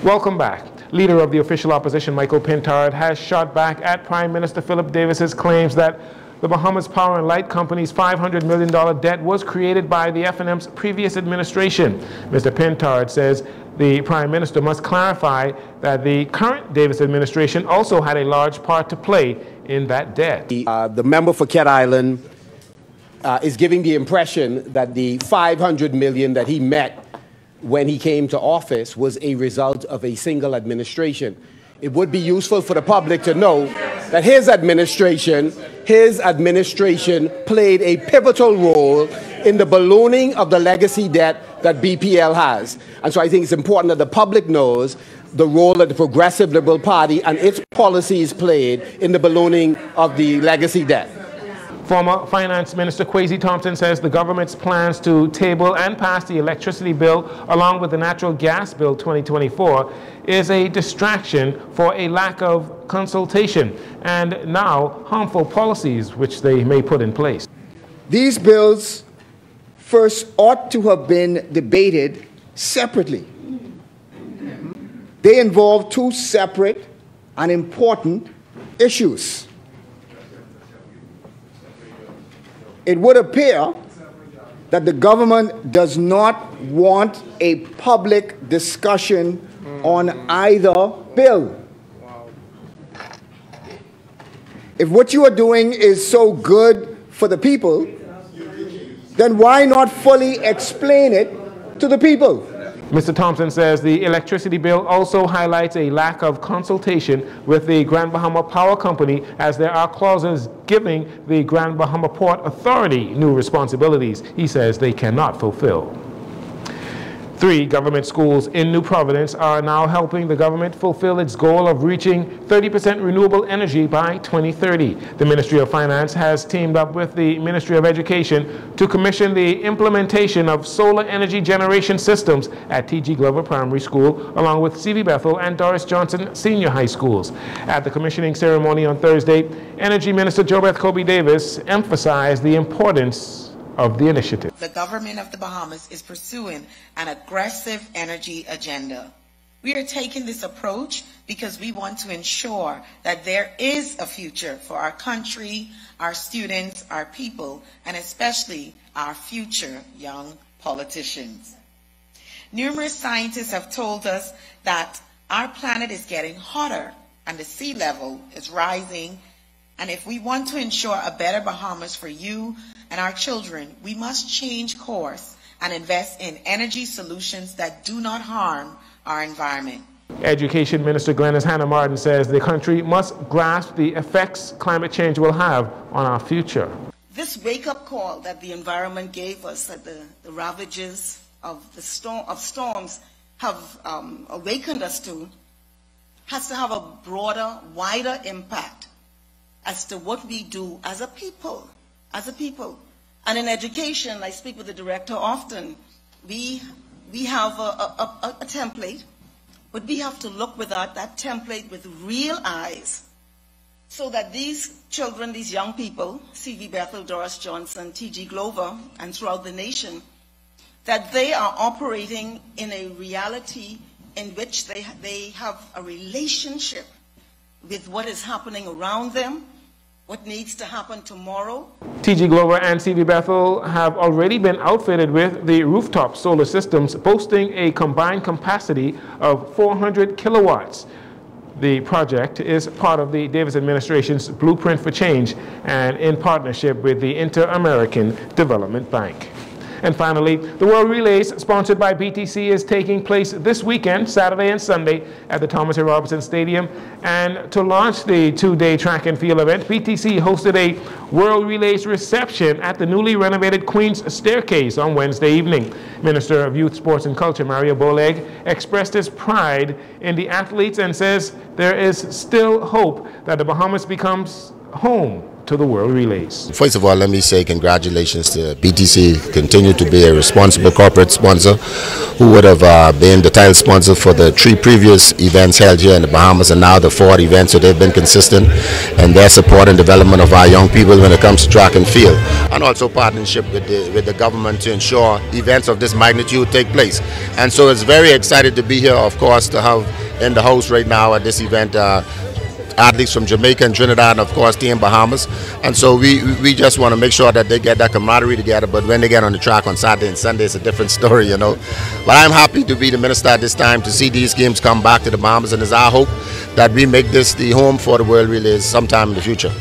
Welcome back. Leader of the official opposition, Michael Pintard, has shot back at Prime Minister Philip Davis's claims that the Bahamas Power and Light Company's $500 million debt was created by the F&M's previous administration. Mr. Pintard says the Prime Minister must clarify that the current Davis administration also had a large part to play in that debt. The member for Cat Island is giving the impression that the $500 million that he met when he came to office was a result of a single administration. It would be useful for the public to know that his administration played a pivotal role in the ballooning of the legacy debt that BPL has. And so I think it's important that the public knows the role that the Progressive Liberal Party and its policies played in the ballooning of the legacy debt. Former Finance Minister Kwesi Thompson says the government's plans to table and pass the electricity bill along with the natural gas bill 2024 is a distraction for a lack of consultation and now harmful policies which they may put in place. These bills first ought to have been debated separately. They involve two separate and important issues. It would appear that the government does not want a public discussion on either bill. If what you are doing is so good for the people, then why not fully explain it to the people? Mr. Thompson says the electricity bill also highlights a lack of consultation with the Grand Bahama Power Company, as there are clauses giving the Grand Bahama Port Authority new responsibilities he says they cannot fulfill. 3 government schools in New Providence are now helping the government fulfill its goal of reaching 30% renewable energy by 2030. The Ministry of Finance has teamed up with the Ministry of Education to commission the implementation of solar energy generation systems at T.G. Glover Primary School, along with C.V. Bethel and Doris Johnson Senior High Schools. At the commissioning ceremony on Thursday, Energy Minister JoBeth Kobe Davis emphasized the importance of the initiative. The government of the Bahamas is pursuing an aggressive energy agenda. We are taking this approach because we want to ensure that there is a future for our country, our students, our people, and especially our future young politicians. Numerous scientists have told us that our planet is getting hotter and the sea level is rising. And if we want to ensure a better Bahamas for you and our children, we must change course and invest in energy solutions that do not harm our environment. Education Minister Glenys Hannah Martin says the country must grasp the effects climate change will have on our future. This wake-up call that the environment gave us, that the ravages of storms have awakened us to, has to have a broader, wider impact as to what we do as a people. And in education, I speak with the director often, we have a template, but we have to look without that template with real eyes so that these children, these young people, C.V. Bethel, Doris Johnson, T.G. Glover, and throughout the nation, that they are operating in a reality in which they have a relationship with what is happening around them, what needs to happen tomorrow. T.G. Glover and C.V. Bethel have already been outfitted with the rooftop solar systems boasting a combined capacity of 400 kilowatts. The project is part of the Davis administration's Blueprint for Change and in partnership with the Inter-American Development Bank. And finally, the World Relays, sponsored by BTC, is taking place this weekend, Saturday and Sunday, at the Thomas A. Robinson Stadium. And to launch the 2-day track and field event, BTC hosted a World Relays reception at the newly renovated Queen's Staircase on Wednesday evening. Minister of Youth, Sports and Culture, Mario Boleg, expressed his pride in the athletes and says there is still hope that the Bahamas becomes home to the World Relays. First of all, let me say congratulations to BTC. Continue to be a responsible corporate sponsor who would have been the title sponsor for the 3 previous events held here in the Bahamas and now the 4th event. So they've been consistent in their support and development of our young people when it comes to track and field, and also partnership with the government to ensure events of this magnitude take place. And so it's very excited to be here, of course, to have in the house right now at this event athletes from Jamaica and Trinidad, and of course Team Bahamas. And so we just want to make sure that they get that camaraderie together, but when they get on the track on Saturday and Sunday, it's a different story, you know. But I'm happy to be the minister at this time to see these games come back to the Bahamas, and it's our hope that we make this the home for the World Relays sometime in the future.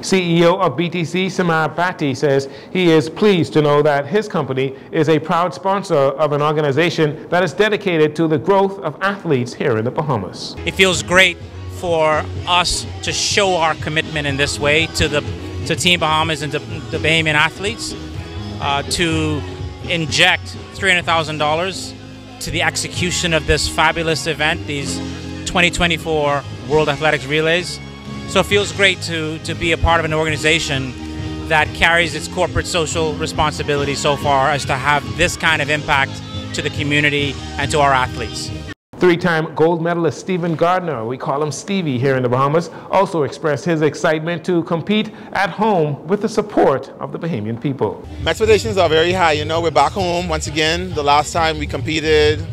CEO of BTC, Samar Bhatti, says he is pleased to know that his company is a proud sponsor of an organization that is dedicated to the growth of athletes here in the Bahamas. It feels great for us to show our commitment in this way to Team Bahamas and to the Bahamian athletes, to inject $300,000 to the execution of this fabulous event, these 2024 World Athletics Relays. So it feels great to be a part of an organization that carries its corporate social responsibility so far as to have this kind of impact to the community and to our athletes. 3-time gold medalist Stephen Gardner, we call him Stevie here in the Bahamas, also expressed his excitement to compete at home with the support of the Bahamian people. My expectations are very high. You know, we're back home once again. The last time we competed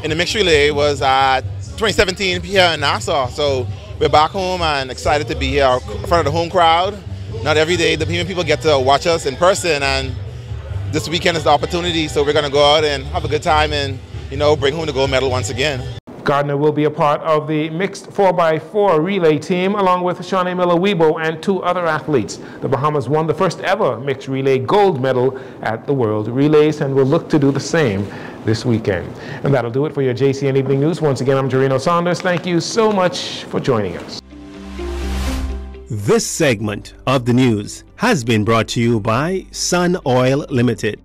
in the mixed relay was at 2017 here in Nassau. So we're back home and excited to be here in front of the home crowd. Not every day the Bahamian people get to watch us in person, and this weekend is the opportunity. So we're going to go out and have a good time and, you know, bring home the gold medal once again. Gardner will be a part of the mixed 4x4 relay team along with Shawnee Miller-Weibo and 2 other athletes. The Bahamas won the first ever mixed relay gold medal at the World Relays and will look to do the same this weekend. And that'll do it for your JCN Evening News. Once again, I'm Jarino Saunders. Thank you so much for joining us. This segment of the news has been brought to you by Sun Oil Limited.